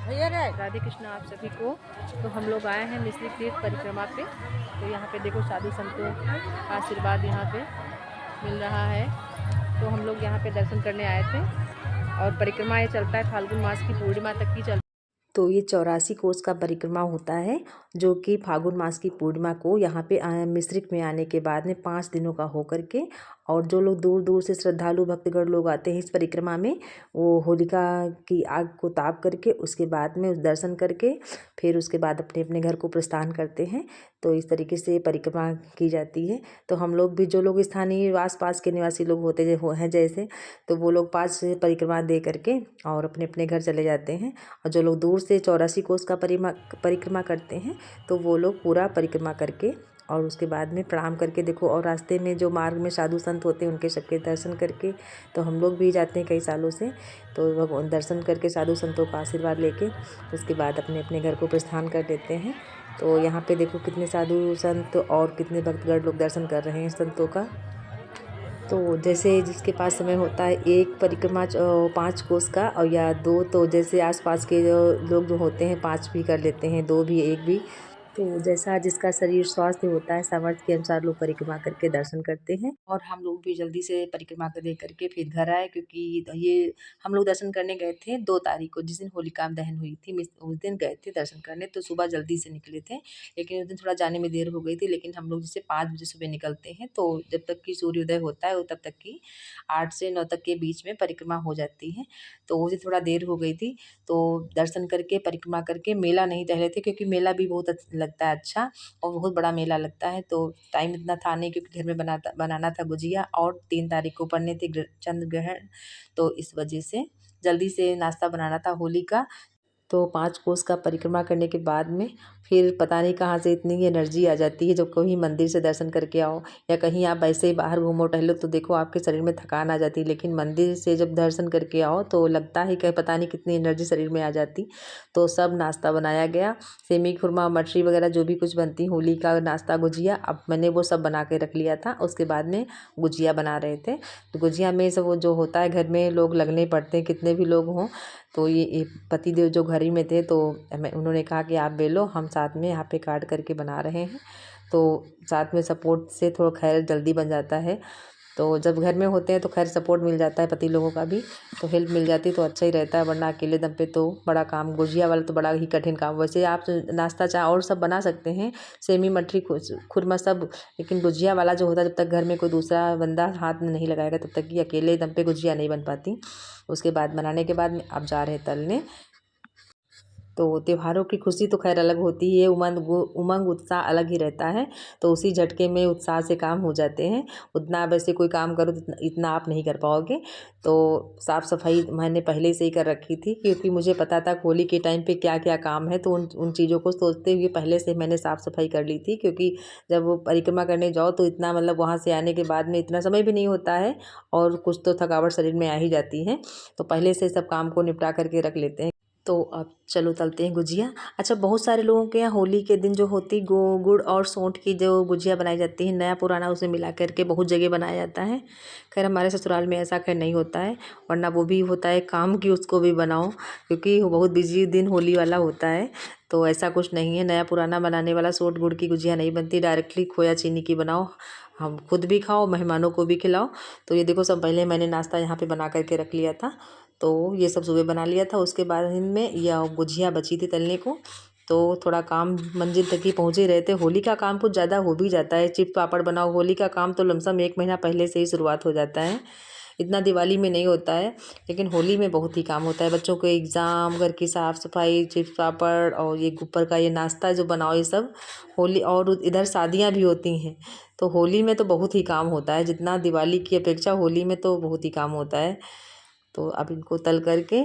राधे कृष्ण आप सभी को। तो हम लोग आए हैं मिस्री तीर्थ परिक्रमा पे। तो यहाँ पे देखो साधु संतों का आशीर्वाद यहाँ पे मिल रहा है। तो हम लोग यहाँ पे दर्शन करने आए थे और परिक्रमा ये चलता है फाल्गुन मास की पूर्णिमा तक की चलती। तो ये 84 कोस का परिक्रमा होता है, जो कि फाल्गुन मास की पूर्णिमा को यहाँ पे मिश्रिक में आने के बाद में 5 दिनों का हो करके, और जो लोग दूर दूर से श्रद्धालु भक्तगण लोग आते हैं इस परिक्रमा में, वो होलिका की आग को ताप करके उसके बाद में उस दर्शन करके फिर उसके बाद अपने अपने घर को प्रस्थान करते हैं। तो इस तरीके से परिक्रमा की जाती है। तो हम लोग भी, जो लोग स्थानीय आस पास के निवासी लोग होते हैं जैसे, तो वो लोग 5 परिक्रमा दे करके और अपने अपने घर चले जाते हैं। और जो लोग दूर से 84 कोस का परिक्रमा करते हैं, तो वो लोग पूरा परिक्रमा करके और उसके बाद में प्रणाम करके देखो, और रास्ते में जो मार्ग में साधु संत होते हैं उनके सबके दर्शन करके, तो हम लोग भी जाते हैं कई सालों से, तो भगवान दर्शन करके साधु संतों का आशीर्वाद लेके उसके बाद अपने अपने घर को प्रस्थान कर देते हैं। तो यहाँ पे देखो कितने साधु संत और कितने भक्तगण लोग दर्शन कर रहे हैं संतों का। तो जैसे जिसके पास समय होता है एक परिक्रमा 5 कोस का, और या 2, तो जैसे आसपास के जो लोग जो होते हैं 5 भी कर लेते हैं, 2 भी, 1 भी। तो जैसा जिसका शरीर स्वास्थ्य होता है सामर्थ्य के अनुसार लोग परिक्रमा करके दर्शन करते हैं। और हम लोग भी जल्दी से परिक्रमा कर दे करके फिर घर आए, क्योंकि ये हम लोग दर्शन करने गए थे 2 तारीख को, जिस दिन होलिका दहन हुई थी, उस दिन गए थे दर्शन करने। तो सुबह जल्दी से निकले थे, लेकिन उस दिन थोड़ा जाने में देर हो गई थी। लेकिन हम लोग जैसे 5 बजे सुबह निकलते हैं, तो जब तक कि सूर्योदय होता है वो तब तक की 8 से 9 तक के बीच में परिक्रमा हो जाती है। तो उस दिन थोड़ा देर हो गई थी, तो दर्शन करके परिक्रमा करके मेला नहीं टहले थे, क्योंकि मेला भी बहुत लगता है अच्छा, और बहुत बड़ा मेला लगता है। तो टाइम इतना था नहीं, क्योंकि घर में बनाना था गुजिया, और 3 तारीख को पड़ने थे चंद्र ग्रहण। तो इस वजह से जल्दी से नाश्ता बनाना था होली का। तो 5 कोस का परिक्रमा करने के बाद में फिर पता नहीं कहाँ से इतनी एनर्जी आ जाती है, जब कहीं मंदिर से दर्शन करके आओ या कहीं आप ऐसे ही बाहर घूमो टहलो, तो देखो आपके शरीर में थकान आ जाती है। लेकिन मंदिर से जब दर्शन करके आओ तो लगता है कि पता नहीं कितनी एनर्जी शरीर में आ जाती। तो सब नाश्ता बनाया गया, सेमी खुरमा मटरी वगैरह जो भी कुछ बनती होली का नाश्ता, गुजिया, अब मैंने वो सब बना के रख लिया था। उसके बाद में गुजिया बना रहे थे। तो गुजिया में सब वो जो होता है, घर में लोग लगने पड़ते हैं कितने भी लोग हों। तो ये पति देव जो घर ही में थे, तो उन्होंने कहा कि आप बेलो, हम साथ में यहाँ पे काट करके बना रहे हैं। तो साथ में सपोर्ट से थोड़ा खैर जल्दी बन जाता है। तो जब घर में होते हैं तो खैर सपोर्ट मिल जाता है, पति लोगों का भी तो हेल्प मिल जाती है, तो अच्छा ही रहता है। वरना अकेले दम पे तो बड़ा काम, गुजिया वाला तो बड़ा ही कठिन काम। वैसे आप नाश्ता चाहे और सब बना सकते हैं, सेमी मटरी खुरमा सब, लेकिन गुजिया वाला जो होता है, जब तक घर में कोई दूसरा बंदा हाथ में नहीं लगाएगा तब तक कि अकेले दम पे गुजिया नहीं बन पाती। उसके बाद बनाने के बाद में आप जा रहे हैं तलने। तो त्योहारों की खुशी तो खैर अलग होती है, उमंग उत्साह अलग ही रहता है। तो उसी झटके में उत्साह से काम हो जाते हैं। उतना वैसे कोई काम करो तो इतना आप नहीं कर पाओगे। तो साफ़ सफाई मैंने पहले से ही कर रखी थी, क्योंकि मुझे पता था होली के टाइम पे क्या क्या काम है। तो उन चीज़ों को सोचते हुए पहले से मैंने साफ़ सफाई कर ली थी, क्योंकि जब वो परिक्रमा करने जाओ तो इतना, मतलब वहाँ से आने के बाद में इतना समय भी नहीं होता है, और कुछ तो थकावट शरीर में आ ही जाती है। तो पहले से सब काम को निपटा करके रख लेते हैं। तो अब चलो तलते हैं गुजिया। अच्छा, बहुत सारे लोगों के यहाँ होली के दिन जो होती गुड़ और सौंठ की जो गुजिया बनाई जाती है, नया पुराना उसे मिला करके बहुत जगह बनाया जाता है। खैर हमारे ससुराल में ऐसा खैर नहीं होता है, वरना वो भी होता है काम की उसको भी बनाओ, क्योंकि वो बहुत बिजी दिन होली वाला होता है। तो ऐसा कुछ नहीं है, नया पुराना बनाने वाला सौंठ गुड़ की गुजिया नहीं बनती, डायरेक्टली खोया चीनी की बनाओ, हम खुद भी खाओ मेहमानों को भी खिलाओ। तो ये देखो सब पहले मैंने नाश्ता यहाँ पे बना करके रख लिया था। तो ये सब सुबह बना लिया था। उसके बाद में यह गुजिया बची थी तलने को, तो थोड़ा काम मंजिल तक ही पहुँचे रहे थे। होली का काम कुछ ज़्यादा हो भी जाता है, चिप्स पापड़ बनाओ, होली का काम तो लमसम 1 महीना पहले से ही शुरुआत हो जाता है। इतना दिवाली में नहीं होता है, लेकिन होली में बहुत ही काम होता है। बच्चों के एग्ज़ाम, घर की साफ़ सफाई, चिप्स पापड़ और ये ऊपर का ये नाश्ता जो बनाओ, ये सब होली, और इधर शादियाँ भी होती हैं। तो होली में तो बहुत ही काम होता है, जितना दिवाली की अपेक्षा होली में तो बहुत ही काम होता है। तो अब इनको तल करके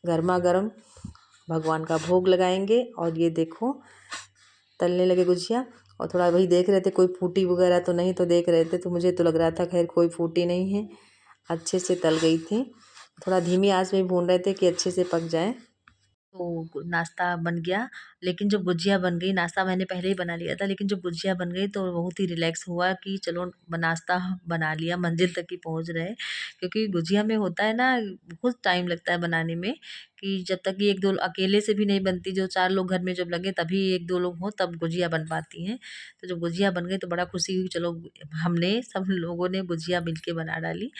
गर्मा गर्म भगवान का भोग लगाएंगे। और ये देखो तलने लगे गुजिया, और थोड़ा वही देख रहे थे कोई फूटी वगैरह तो नहीं, तो देख रहे थे, तो मुझे तो लग रहा था खैर कोई फूटी नहीं है, अच्छे से तल गई थी। थोड़ा धीमी आंच में भून रहे थे कि अच्छे से पक जाए। तो नाश्ता बन गया, लेकिन जब गुजिया बन गई, नाश्ता मैंने पहले ही बना लिया था, लेकिन जब गुजिया बन गई तो बहुत ही रिलैक्स हुआ कि चलो नाश्ता बना लिया, मंजिल तक ही पहुंच रहे। क्योंकि गुजिया में होता है ना, बहुत टाइम लगता है बनाने में, कि जब तक ये 1-2 अकेले से भी नहीं बनती, जो 4 लोग घर में जब लगे तभी 1-2 लोग हों तब गुजिया बन पाती हैं। तो जब गुजिया बन गई तो बड़ा खुशी हुई, चलो हमने सब लोगों ने गुजिया मिल के बना डाली।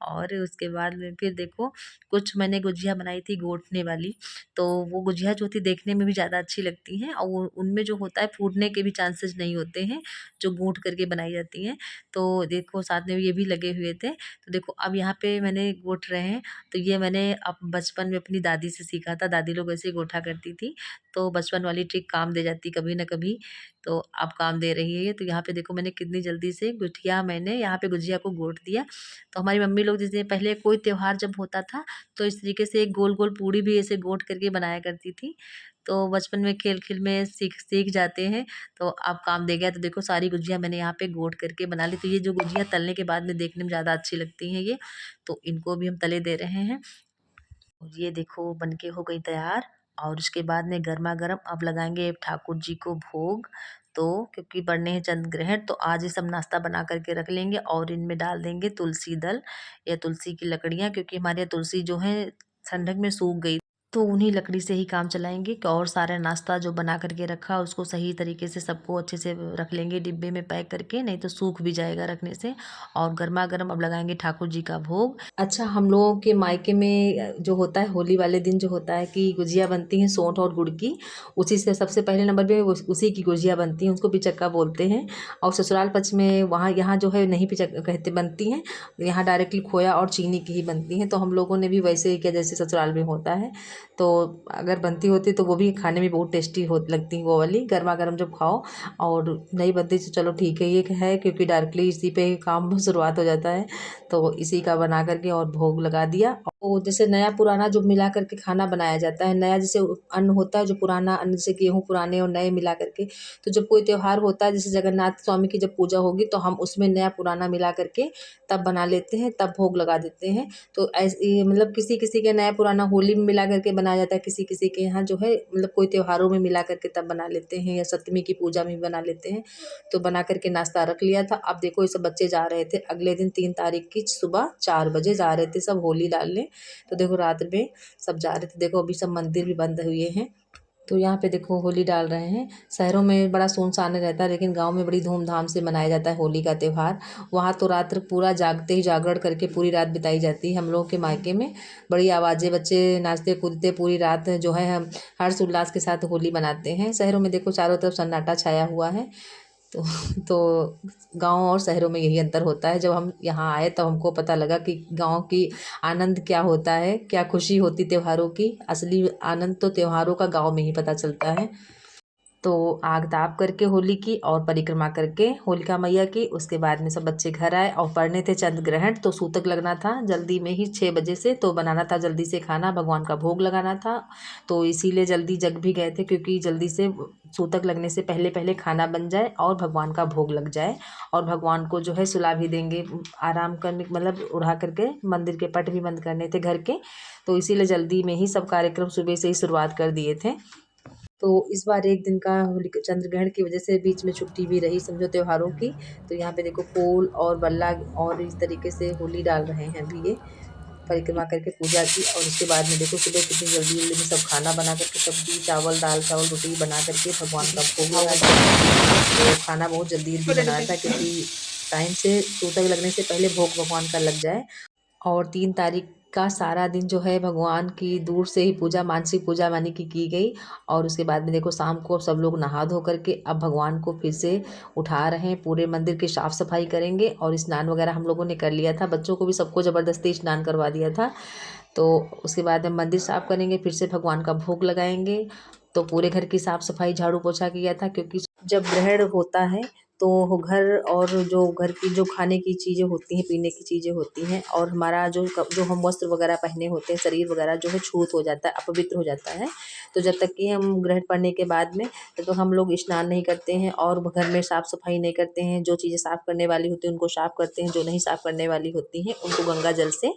और उसके बाद में फिर देखो कुछ मैंने गुजिया बनाई थी गोटने वाली, तो वो गुजिया जो थी देखने में भी ज़्यादा अच्छी लगती हैं और वो उनमें जो होता है फूटने के भी चांसेस नहीं होते हैं, जो गूँथ करके बनाई जाती हैं। तो देखो साथ में ये भी लगे हुए थे। तो देखो अब यहाँ पे मैंने गूँथ रहे हैं, तो ये मैंने अब बचपन में अपनी दादी से सीखा था, दादी लोग ऐसे ही गूँथा करती थी। तो बचपन वाली ट्रिक काम दे जाती कभी न कभी, तो अब काम दे रही है ये। तो यहाँ पे देखो मैंने कितनी जल्दी से गुठिया मैंने यहाँ पे गुजिया को गूँथ दिया। तो हमारी मम्मी लोग जैसे पहले कोई त्योहार जब होता था तो इस तरीके से एक गोल-गोल पूड़ी भी ऐसे गूँथ करके बनाया करती थी। तो बचपन में खेल-खेल में सीख सीख जाते हैं, तो अब काम दे गया। तो देखो सारी गुजिया मैंने यहाँ पे गूँथ करके बना ली। तो ये जो गुजिया तलने के बाद में देखने में ज़्यादा अच्छी लगती हैं ये, तो इनको भी हम तले दे रहे हैं। और ये देखो बन के हो गई तैयार और उसके बाद में गरमा-गरम अब लगाएँगे ठाकुर जी को भोग। तो क्योंकि पड़ने हैं चंद्र ग्रहण तो आज ये सब नाश्ता बना कर के रख लेंगे और इनमें डाल देंगे तुलसी दल या तुलसी की लकड़ियाँ, क्योंकि हमारे यहाँ तुलसी जो है ठंडक में सूख गई। तो उन्हीं लकड़ी से ही काम चलाएँगे और सारा नाश्ता जो बना कर के रखा उसको सही तरीके से सबको अच्छे से रख लेंगे डिब्बे में पैक करके, नहीं तो सूख भी जाएगा रखने से। और गरमा-गरम अब लगाएँगे ठाकुर जी का भोग। अच्छा, हम लोगों के मायके में जो होता है होली वाले दिन जो होता है कि गुजिया बनती हैं सोंठ और गुड़ की, उसी से सबसे पहले नंबर पे उसी की गुजिया बनती हैं, उसको पिचक्का बोलते हैं। और ससुराल पक्ष में वहाँ यहाँ जो है नहीं कहते बनती हैं, यहाँ डायरेक्टली खोया और चीनी की ही बनती हैं। तो हम लोगों ने भी वैसे ही किया जैसे ससुराल में होता है। तो अगर बनती होती तो वो भी खाने में बहुत टेस्टी हो लगती वो वाली, गरमा-गरम जब खाओ। और नहीं बनती तो चलो ठीक है, ये है क्योंकि डायरेक्टली इसी पे काम शुरुआत हो जाता है। तो इसी का बना कर के और भोग लगा दिया। और जैसे नया पुराना जो मिला करके खाना बनाया जाता है, नया जैसे अन्न होता है जो पुराना अन्न, जैसे गेहूँ पुराने और नए मिला करके, तो जब कोई त्योहार होता है जैसे जगन्नाथ स्वामी की जब पूजा होगी तो हम उसमें नया पुराना मिला करके तब बना लेते हैं, तब भोग लगा देते हैं। तो ऐसे मतलब किसी-किसी के नया पुराना होली में मिला करके बनाया जाता है, किसी-किसी के यहाँ जो है मतलब कोई त्योहारों में मिला करके तब बना लेते हैं या सप्तमी की पूजा में बना लेते हैं। तो बना करके नाश्ता रख लिया था। अब देखो ये सब बच्चे जा रहे थे अगले दिन 3 तारीख की सुबह 4 बजे जा रहे थे सब होली डालने। तो देखो रात में सब जा रहे थे। देखो अभी सब मंदिर भी बंद हुए हैं। तो यहाँ पे देखो होली डाल रहे हैं। शहरों में बड़ा सुनसान रहता है लेकिन गाँव में बड़ी धूमधाम से मनाया जाता है होली का त्योहार। वहाँ तो रात्र पूरा जागते ही जागरण करके पूरी रात बिताई जाती है। हम लोगों के मायके में बड़ी आवाज़ें, बच्चे नाचते कूदते पूरी रात जो है हम हर्ष उल्लास के साथ होली मनाते हैं। शहरों में देखो चारों तरफ सन्नाटा छाया हुआ है। तो तो गाँव और शहरों में यही अंतर होता है। जब हम यहाँ आए तो हमको पता लगा कि गाँव की आनंद क्या होता है, क्या खुशी होती त्योहारों की। असली आनंद तो त्योहारों का गाँव में ही पता चलता है। तो आग ताप करके होली की और परिक्रमा करके होलिका मैया की, उसके बाद में सब बच्चे घर आए और पढ़ने थे चंद्र ग्रहण। तो सूतक लगना था जल्दी में ही 6 बजे से, तो बनाना था जल्दी से खाना, भगवान का भोग लगाना था। तो इसीलिए जल्दी जग भी गए थे क्योंकि जल्दी से सूतक लगने से पहले पहले खाना बन जाए और भगवान का भोग लग जाए। और भगवान को जो है सुला भी देंगे आराम करने, मतलब उड़ा करके मंदिर के पट भी बंद करने थे घर के। तो इसीलिए जल्दी में ही सब कार्यक्रम सुबह से ही शुरुआत कर दिए थे। तो इस बार एक दिन का होलिका चंद्र ग्रहण की वजह से बीच में छुट्टी भी रही समझो त्योहारों की। तो यहाँ पे देखो फूल और बल्ला और इस तरीके से होली डाल रहे हैं अभी ये परिक्रमा करके पूजा की। और उसके बाद में देखो सुबह कितनी जल्दी जल्दी में सब खाना बना करके, सब्जी चावल दाल चावल रोटी बना करके भगवान का भोग लगा दिया। तो खाना बहुत जल्दी जल्दी बनाया था क्योंकि टाइम से सूतक लगने से पहले भोग भगवान का लग जाए। और 3 तारीख का सारा दिन जो है भगवान की दूर से ही पूजा, मानसिक पूजा मानी की गई। और उसके बाद में देखो शाम को सब लोग नहा धो करके अब भगवान को फिर से उठा रहे हैं, पूरे मंदिर की साफ़ सफाई करेंगे। और स्नान वगैरह हम लोगों ने कर लिया था, बच्चों को भी सबको ज़बरदस्ती स्नान करवा दिया था। तो उसके बाद हम मंदिर साफ़ करेंगे, फिर से भगवान का भोग लगाएंगे। तो पूरे घर की साफ़ सफाई झाड़ू पोछा किया था क्योंकि जब ग्रहण होता है तो घर और जो घर की जो खाने की चीज़ें होती हैं, पीने की चीज़ें होती हैं और हमारा जो हम वस्त्र वगैरह पहने होते हैं, शरीर वगैरह जो है छूत हो जाता है, अपवित्र हो जाता है। तो जब तक कि हम ग्रहण पड़ने के बाद में तो हम लोग स्नान नहीं करते हैं और घर में साफ़ सफाई नहीं करते हैं। जो चीज़ें साफ़ करने वाली होती हैं उनको साफ़ करते हैं, जो नहीं साफ़ करने वाली होती हैं उनको गंगा जल से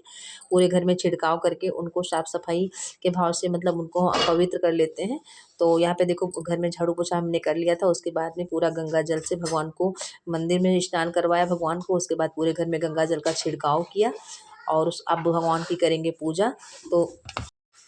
पूरे घर में छिड़काव करके उनको साफ़ सफाई के भाव से मतलब उनको पवित्र कर लेते हैं। तो यहाँ पे देखो घर में झाड़ू पोछा हमने कर लिया था। उसके बाद में पूरा गंगा जल से भगवान को मंदिर में स्नान करवाया भगवान को। उसके बाद पूरे घर में गंगा जल का छिड़काव किया और अब भगवान की करेंगे पूजा। तो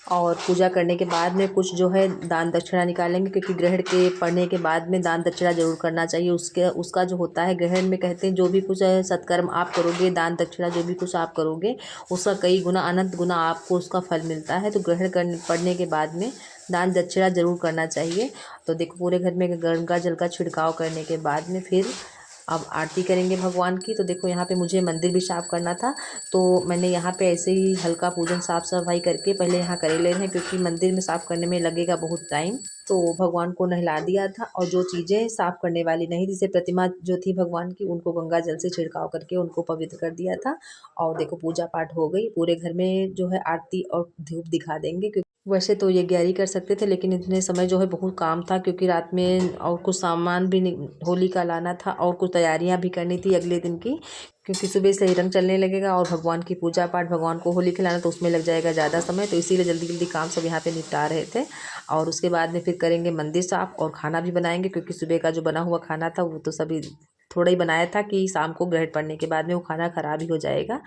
और पूजा करने के बाद में कुछ जो है दान दक्षिणा निकालेंगे, क्योंकि ग्रहण के पड़ने के बाद में दान दक्षिणा ज़रूर करना चाहिए। उसका जो होता है ग्रहण में, कहते हैं जो भी कुछ सत्कर्म आप करोगे, दान दक्षिणा जो भी कुछ आप करोगे, उसका कई गुना अनंत गुना आपको उसका फल मिलता है। तो ग्रहण करने पड़ने के बाद में दान दक्षिणा ज़रूर करना चाहिए। तो देखो पूरे घर में गंगा जल का छिड़काव करने के बाद में फिर अब आरती करेंगे भगवान की। तो देखो यहाँ पे मुझे मंदिर भी साफ़ करना था, तो मैंने यहाँ पे ऐसे ही हल्का पूजन साफ़ सफाई करके पहले यहाँ करे ले रहे हैं, क्योंकि मंदिर में साफ़ करने में लगेगा बहुत टाइम। तो भगवान को नहला दिया था, और जो चीज़ें साफ़ करने वाली नहीं, जैसे प्रतिमा जो थी भगवान की, उनको गंगा जल से छिड़काव करके उनको पवित्र कर दिया था। और देखो पूजा पाठ हो गई। पूरे घर में जो है आरती और धूप दिखा देंगे, क्योंकि वैसे तो ये 11 कर सकते थे, लेकिन इतने समय जो है बहुत काम था, क्योंकि रात में और कुछ सामान भी होली का लाना था, और कुछ तैयारियां भी करनी थी अगले दिन की, क्योंकि सुबह से ही रंग चलने लगेगा और भगवान की पूजा पाठ, भगवान को होली खिलाना, तो उसमें लग जाएगा ज़्यादा समय। तो इसीलिए जल्दी जल्दी काम सब यहाँ पे निपटा रहे थे। और उसके बाद में फिर करेंगे मंदिर साफ और खाना भी बनाएंगे, क्योंकि सुबह का जो बना हुआ खाना था वो तो सभी थोड़ा ही बनाया था कि शाम को ग्रहण पड़ने के बाद में वो खाना ख़राब ही हो जाएगा।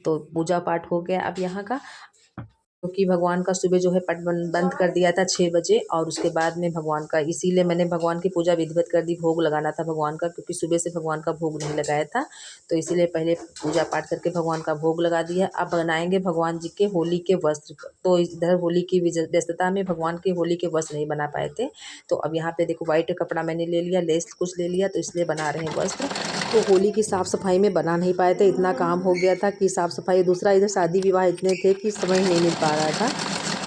तो पूजा पाठ हो गया अब यहाँ का, क्योंकि भगवान का सुबह जो है पट बंद कर दिया था 6 बजे, और उसके बाद में भगवान का, इसीलिए मैंने भगवान की पूजा विधिवत कर दी। भोग लगाना था भगवान का, क्योंकि सुबह से भगवान का भोग नहीं लगाया था, तो इसीलिए पहले पूजा पाठ करके भगवान का भोग लगा दिया। अब बनाएंगे भगवान जी के होली के वस्त्र। तो इधर होली की व्यस्तता में भगवान के होली के वस्त्र नहीं बना पाए थे, तो अब यहाँ पे देखो वाइट कपड़ा मैंने ले लिया, लेस कुछ ले लिया, तो इसलिए बना रहे हैं वस्त्र। तो होली की साफ़ सफाई में बना नहीं पाए थे, इतना काम हो गया था कि साफ़ सफाई, दूसरा इधर शादी विवाह इतने थे कि समय नहीं मिल पा रहा था।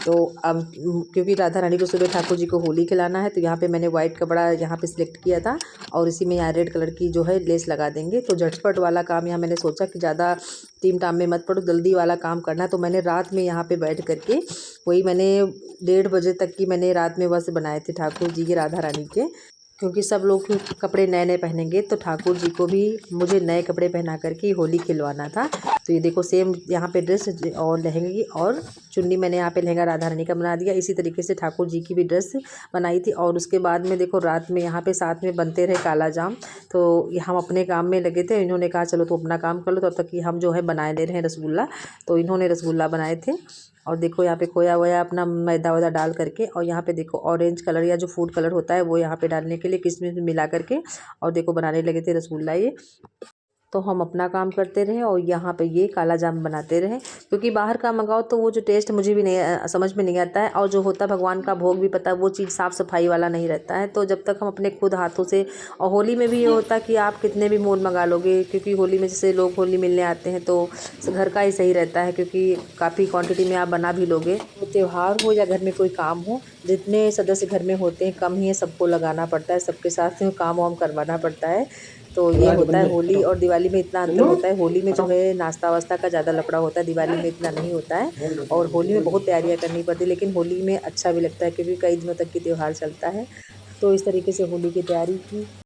तो अब क्योंकि राधा रानी को सुबह ठाकुर जी को होली खिलाना है, तो यहाँ पे मैंने वाइट कपड़ा यहाँ पे सिलेक्ट किया था, और इसी में यहाँ रेड कलर की जो है लेस लगा देंगे। तो झटपट वाला काम यहाँ मैंने सोचा कि ज़्यादा टीम टाम में मत पड़ो, जल्दी वाला काम करना। तो मैंने रात में यहाँ पे बैठ करके, वही मैंने 1:30 बजे तक की मैंने रात में वस्त्र बनाए थे ठाकुर जी के, राधा रानी के, क्योंकि सब लोग कपड़े नए नए पहनेंगे, तो ठाकुर जी को भी मुझे नए कपड़े पहना करके होली खिलवाना था। तो ये देखो सेम यहाँ पे ड्रेस और लहंगे और चुन्नी मैंने यहाँ पे लहंगा राधा रानी का बना दिया। इसी तरीके से ठाकुर जी की भी ड्रेस बनाई थी। और उसके बाद में देखो रात में यहाँ पे साथ में बनते रहे काला जाम, तो हम अपने काम में लगे थे। इन्होंने कहा चलो तो अपना काम कर लो, तब तक कि हम जो है बनाए ले रहे हैं रसगुल्ला। तो इन्होंने रसगुल्ला बनाए थे, और देखो यहाँ पे खोया वोया अपना मैदा वैदा डाल करके, और यहाँ पे देखो ऑरेंज कलर या जो फूड कलर होता है वो यहाँ पे डालने के लिए किशमिश मिला करके, और देखो बनाने लगे थे रसगुल्ला ये। तो हम अपना काम करते रहे और यहाँ पे ये काला जाम बनाते रहे, क्योंकि बाहर का मंगाओ तो वो जो टेस्ट मुझे भी नहीं समझ में नहीं आता है, और जो होता है भगवान का भोग भी पता है वो चीज़ साफ़ सफाई वाला नहीं रहता है। तो जब तक हम अपने खुद हाथों से, और होली में भी ये होता है कि आप कितने भी मोल मंगा लोगे, क्योंकि होली में जैसे लोग होली मिलने आते हैं तो घर का ही सही रहता है, क्योंकि काफ़ी क्वान्टिटी में आप बना भी लोगे। तो त्यौहार हो या घर में कोई काम हो, जितने सदस्य घर में होते हैं कम ही है, सबको लगाना पड़ता है, सबके साथ काम वाम करवाना पड़ता है। तो ये होता है होली और दिवाली में इतना अंतर होता है। होली में जो है नाश्ता वास्ता का ज़्यादा लफड़ा होता है, दिवाली में इतना नहीं होता है। और होली में बहुत तैयारियां करनी पड़ती है, लेकिन होली में अच्छा भी लगता है, क्योंकि कई दिनों तक की त्यौहार चलता है। तो इस तरीके से होली की तैयारी की।